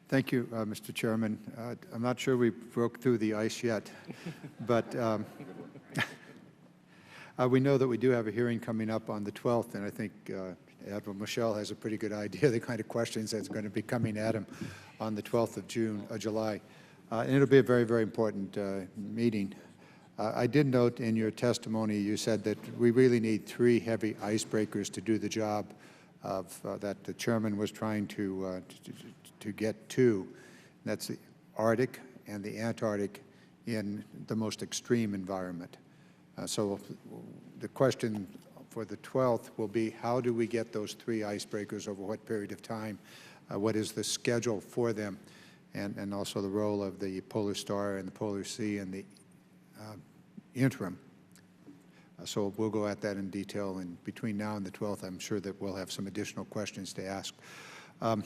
Thank you, Mr. Chairman. I'm not sure we broke through the ice yet, but we know that we do have a hearing coming up on the 12th, and I think Admiral Michel has a pretty good idea of the kind of questions that's going to be coming at him on the 12th of July. And it'll be a very, very important meeting. I did note in your testimony you said that we really need 3 heavy icebreakers to do the job of that the chairman was trying to get to. That's the Arctic and the Antarctic in the most extreme environment. So the question for the 12th will be, how do we get those 3 icebreakers over what period of time? What is the schedule for them? And also the role of the Polar Star and the Polar Sea in the interim. So we'll go at that in detail, and between now and the 12th, I'm sure that we'll have some additional questions to ask. A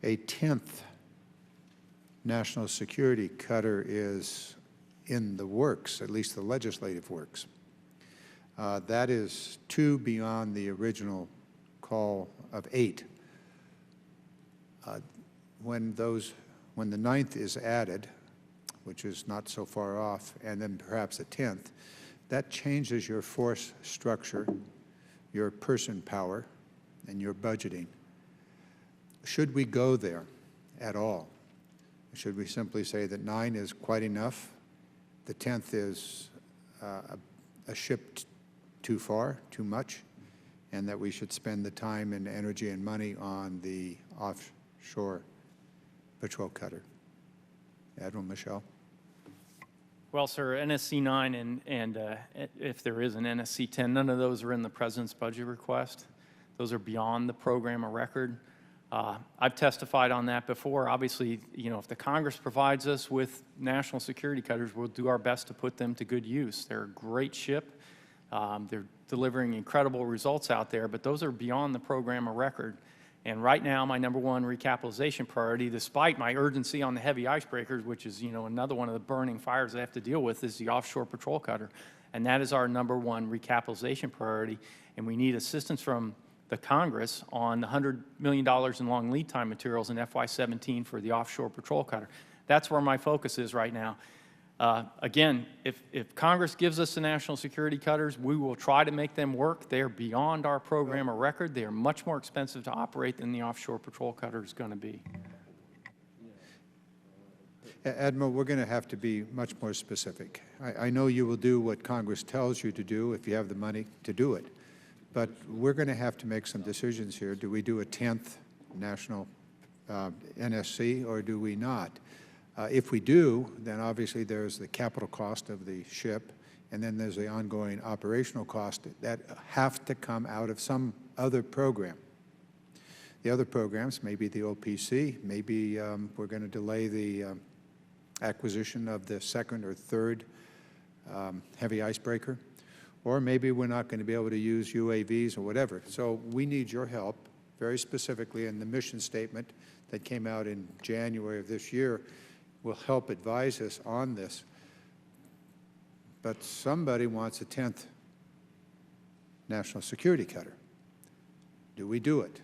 10th national security cutter is in the works, at least the legislative works. That is 2 beyond the original call of 8. When the 9th is added, which is not so far off, and then perhaps a 10th, that changes your force structure, your person power, and your budgeting. Should we go there at all? Should we simply say that 9 is quite enough, the 10th is a ship too far, too much, and that we should spend the time and energy and money on the offshore patrol cutter? Admiral Michel. Well, sir, NSC 9 and if there is an NSC 10, none of those are in the President's budget request. Those are beyond the program of record. I've testified on that before. Obviously, you know, if the Congress provides us with national security cutters, we'll do our best to put them to good use. They're a great ship. They're delivering incredible results out there, but those are beyond the program of record. And right now, my #1 recapitalization priority, despite my urgency on the heavy icebreakers, which is, you know, another one of the burning fires I have to deal with, is the offshore patrol cutter. And that is our #1 recapitalization priority. And we need assistance from the Congress on the $100 million in long lead time materials in FY17 for the offshore patrol cutter. That's where my focus is right now. Again, if Congress gives us the national security cutters, we will try to make them work. They are beyond our program of record. They are much more expensive to operate than the offshore patrol cutter is going to be. Admiral, we're going to have to be much more specific. I know you will do what Congress tells you to do if you have the money to do it. But we're going to have to make some decisions here. Do we do a 10th national NSC or do we not? If we do, then obviously there's the capital cost of the ship, and then there's the ongoing operational cost that have to come out of some other program. The other programs, maybe the OPC, maybe we're going to delay the acquisition of the 2nd or 3rd heavy icebreaker, or maybe we're not going to be able to use UAVs or whatever. So we need your help very specifically, in the mission statement that came out in January of this year will help advise us on this. But somebody wants a 10th national security cutter. Do we do it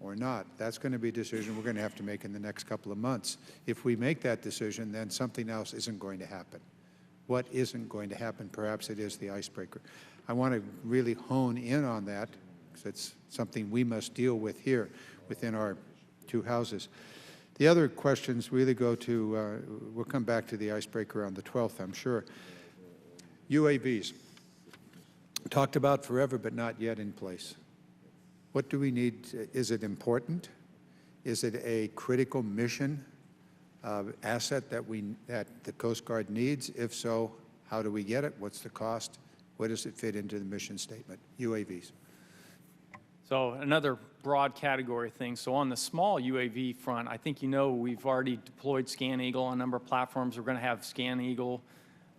or not? That's going to be a decision we're going to have to make in the next couple of months. If we make that decision, then something else isn't going to happen. What isn't going to happen? Perhaps it is the icebreaker. I want to really hone in on that because it's something we must deal with here within our 2 houses. The other questions really go to, we'll come back to the icebreaker on the 12th, I'm sure. UAVs, talked about forever but not yet in place. What do we need? Is it important? Is it a critical mission asset that the Coast Guard needs? If so, how do we get it? What's the cost? Where does it fit into the mission statement? UAVs. So another broad category of things. So on the small UAV front, I think you know we've already deployed Scan Eagle on a number of platforms. We're going to have Scan Eagle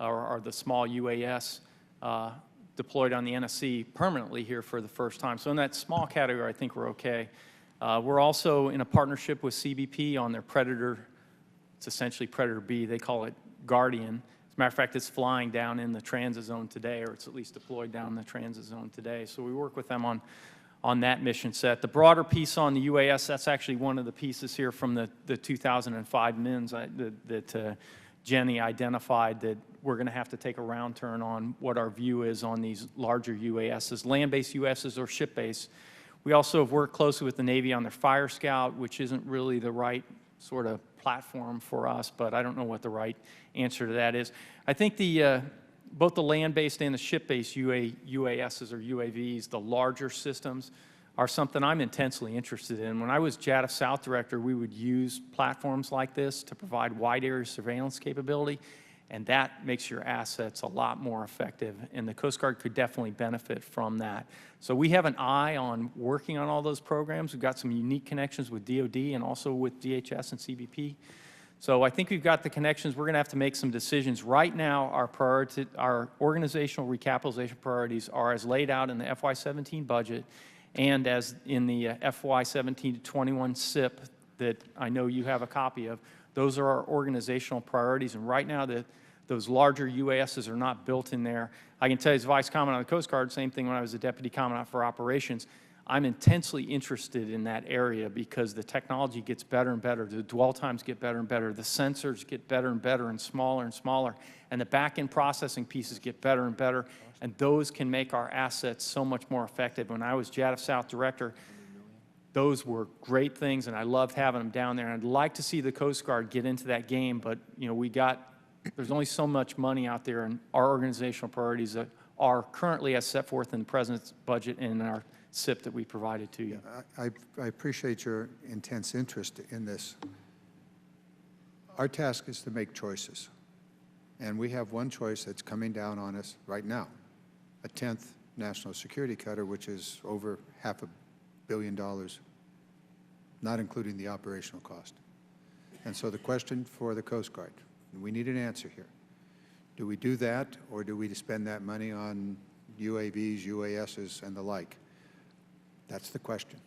or the small UAS deployed on the NSC permanently here for the first time. So in that small category, I think we're okay. We're also in a partnership with CBP on their Predator. It's essentially Predator B. They call it Guardian. As a matter of fact, it's flying down in the transit zone today, or it's at least deployed down in the transit zone today. So we work with them on on that mission set. The broader piece on the UAS, that's actually one of the pieces here from the 2005 MINS that Jenny identified, that we're going to have to take a round turn on what our view is on these larger UASs, land-based UASs or ship-based. We also have worked closely with the Navy on their Fire Scout, which isn't really the right sort of platform for us, but I don't know what the right answer to that is. I think both the land-based and the ship-based UASs or UAVs, the larger systems, are something I'm intensely interested in. When I was JADF South Director, we would use platforms like this to provide wide area surveillance capability, and that makes your assets a lot more effective, and the Coast Guard could definitely benefit from that. So we have an eye on working on all those programs. We've got some unique connections with DoD and also with DHS and CBP. So I think we've got the connections. We're going to have to make some decisions. Right now, our organizational recapitalization priorities are as laid out in the FY17 budget and as in the FY17 to 21 SIP that I know you have a copy of. Those are our organizational priorities, and right now those larger UASs are not built in there. I can tell you as Vice Commandant of the Coast Guard, same thing when I was a Deputy Commandant for Operations, I'm intensely interested in that area because the technology gets better and better, the dwell times get better and better, the sensors get better and better and smaller, and the back-end processing pieces get better and better, and those can make our assets so much more effective. When I was JADF South Director, those were great things, and I loved having them down there. And I'd like to see the Coast Guard get into that game, but you know, there's only so much money out there, and our organizational priorities are currently as set forth in the President's budget and in our SIP that we provided to you. I appreciate your intense interest in this. Our task is to make choices, and we have one choice that's coming down on us right now, a 10th national security cutter, which is over $500 million, not including the operational cost. And so the question for the Coast Guard, and we need an answer here, do we do that, or do we spend that money on UAVs, UASs, and the like? That's the question.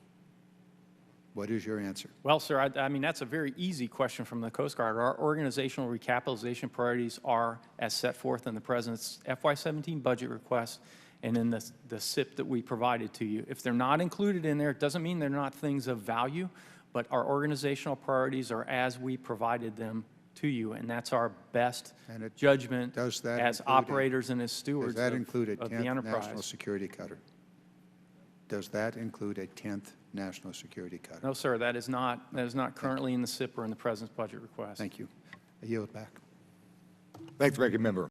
What is your answer? Well, sir, I mean, that's a very easy question from the Coast Guard. Our organizational recapitalization priorities are as set forth in the President's FY17 budget request and in the SIP that we provided to you. If they're not included in there, it doesn't mean they're not things of value, but our organizational priorities are as we provided them to you, and that's our best judgment as operators and as stewards does that include a of the 10th enterprise. national security cutter? Does that include a 10th national security cutter? No, sir, that is not currently in the SIP or in the President's budget request. Thank you. I yield back. Thanks, Ranking Member.